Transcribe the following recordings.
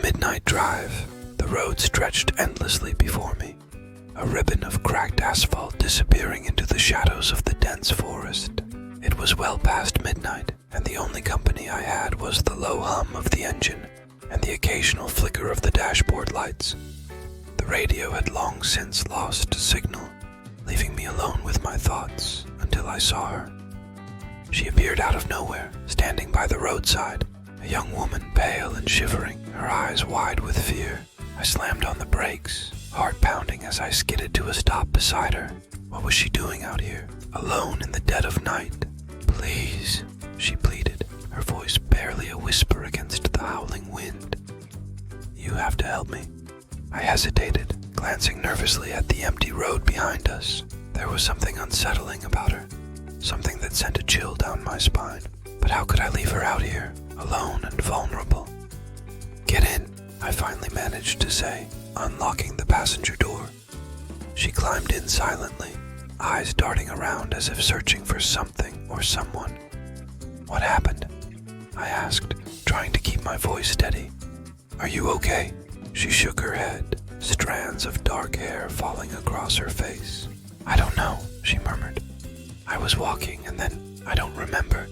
midnight drive. The road stretched endlessly before me, a ribbon of cracked asphalt disappearing into the shadows of the dense forest. It was well past midnight, and the only company I had was the low hum of the engine and the occasional flicker of the dashboard lights. The radio had long since lost signal, leaving me alone with my thoughts until I saw her. She appeared out of nowhere, standing by the roadside, a young woman, pale and shivering, her eyes wide with fear. I slammed on the brakes, heart pounding as I skidded to a stop beside her. What was she doing out here, alone in the dead of night? "Please," she pleaded, her voice barely a whisper against the howling wind. "You have to help me." I hesitated, glancing nervously at the empty road behind us. There was something unsettling about her, something that sent a chill down my spine. But how could I leave her out here, alone and vulnerable? "Get in," I finally managed to say, unlocking the passenger door. She climbed in silently, eyes darting around as if searching for something or someone. "What happened?" I asked, trying to keep my voice steady. "Are you okay?" She shook her head, strands of dark hair falling across her face. "I don't know," she murmured. "I was walking and then I don't remember."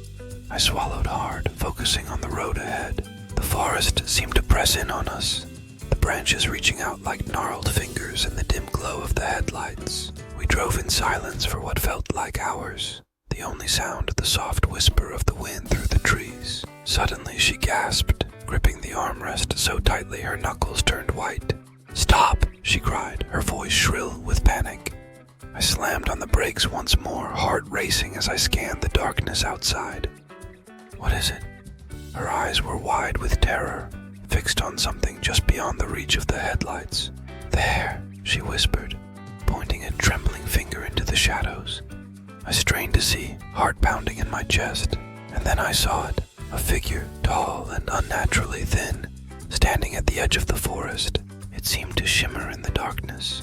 I swallowed hard, focusing on the road ahead. The forest seemed to press in on us, the branches reaching out like gnarled fingers in the dim glow of the headlights. We drove in silence for what felt like hours, the only sound the soft whisper of the wind through the trees. Suddenly she gasped, gripping the armrest so tightly her knuckles turned white. "Stop!" she cried, her voice shrill with panic. I slammed on the brakes once more, heart racing as I scanned the darkness outside. "What is it?" Her eyes were wide with terror, fixed on something just beyond the reach of the headlights. "There," she whispered, pointing a trembling finger into the shadows. I strained to see, heart pounding in my chest, and then I saw it, a figure, tall and unnaturally thin, standing at the edge of the forest. It seemed to shimmer in the darkness,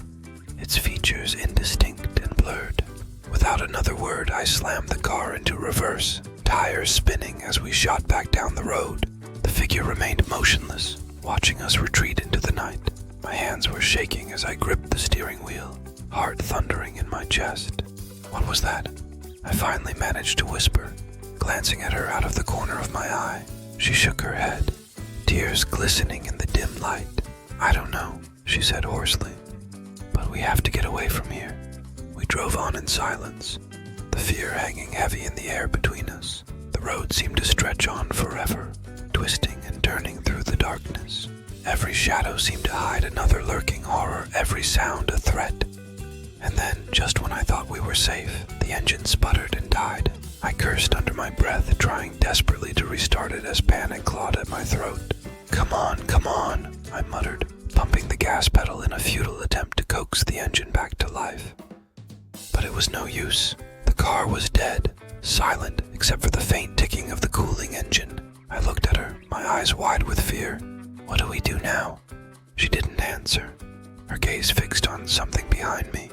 its features indistinct and blurred. Without another word, I slammed the car into reverse, tires spinning as we shot back down the road. The figure remained motionless, watching us retreat into the night. My hands were shaking as I gripped the steering wheel, heart thundering in my chest. "What was that?" I finally managed to whisper, glancing at her out of the corner of my eye. She shook her head, tears glistening in the dim light. "I don't know," she said hoarsely, "but we have to get away from here." We drove on in silence, the fear hanging heavy in the air between us. The road seemed to stretch on forever, twisting and turning through the darkness. Every shadow seemed to hide another lurking horror, every sound a threat. And then, just when I thought we were safe, the engine sputtered and died. I cursed under my breath, trying desperately to restart it as panic clawed at my throat. Come on," I muttered, pumping the gas pedal in a futile attempt to coax the engine back to life. But it was no use. The car was dead, silent except for the faint ticking of the cooling engine. I looked at her, my eyes wide with fear. "What do we do now?" She didn't answer, her gaze fixed on something behind me.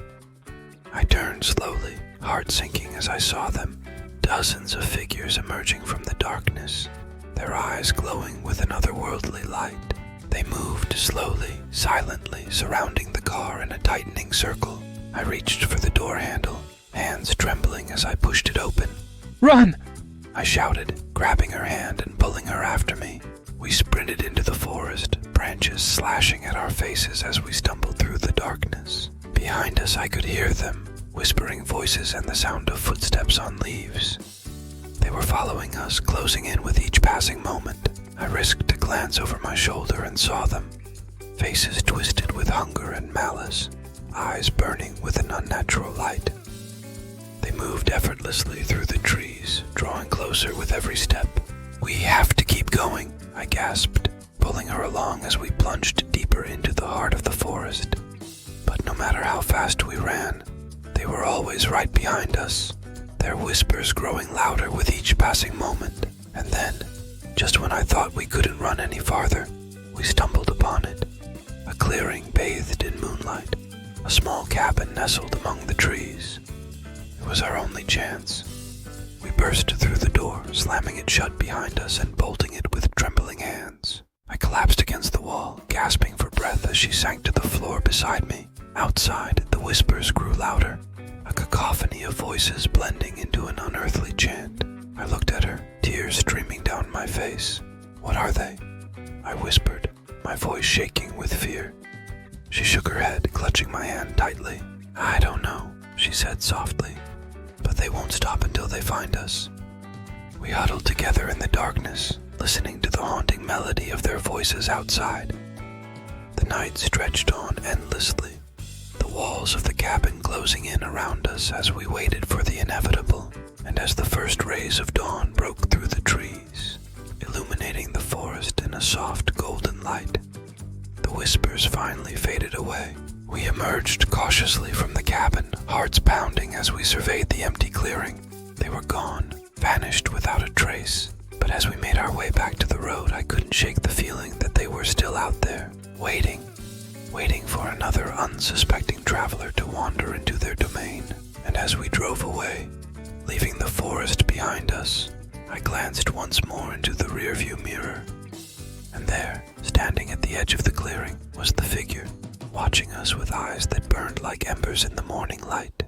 I turned slowly, heart sinking as I saw them, dozens of figures emerging from the darkness, their eyes glowing with an otherworldly light. They moved slowly, silently, surrounding the car in a tightening circle. I reached for the door handle, hands trembling as I pushed it open. "Run!" I shouted, grabbing her hand and pulling her after me. We sprinted into the forest, branches slashing at our faces as we stumbled through the darkness. Behind us I could hear them, whispering voices and the sound of footsteps on leaves. They were following us, closing in with each passing moment. I risked a glance over my shoulder and saw them, faces twisted with hunger and malice, eyes burning with an unnatural light. They moved effortlessly through the trees, drawing closer with every step. "We have to keep going," I gasped, pulling her along as we plunged deeper into the heart of the forest. But no matter how fast we ran, they were always right behind us, their whispers growing louder with each passing moment. And then, just when I thought we couldn't run any farther, we stumbled upon it. A clearing bathed in moonlight, a small cabin nestled among the trees. It was our only chance. We burst through the door, slamming it shut behind us and bolting it with trembling hands. I collapsed collapsed against the wall, gasping for breath as she sank to the floor beside me. Outside, the whispers grew louder, a cacophony of voices blending into an unearthly chant. I looked at her, tears streaming down my face. "What are they?" I whispered, my voice shaking with fear. She shook her head, clutching my hand tightly. "I don't know," she said softly, "but they won't stop until they find us." We huddled together in the darkness, listening to the haunting melody of their voices outside. The night stretched on endlessly, the walls of the cabin closing in around us as we waited for the inevitable, and as the first rays of dawn broke through the trees, illuminating the forest in a soft golden light, the whispers finally faded away. We emerged cautiously from the cabin, hearts pounding as we surveyed the empty clearing. They were gone, vanished without a trace. But as we made our way back to the road, I couldn't shake the feeling that they were still out there, waiting for another unsuspecting traveler to wander into their domain. And as we drove away, leaving the forest behind us, I glanced once more into the rearview mirror. And there, standing at the edge of the clearing, was the figure, watching us with eyes that burned like embers in the morning light.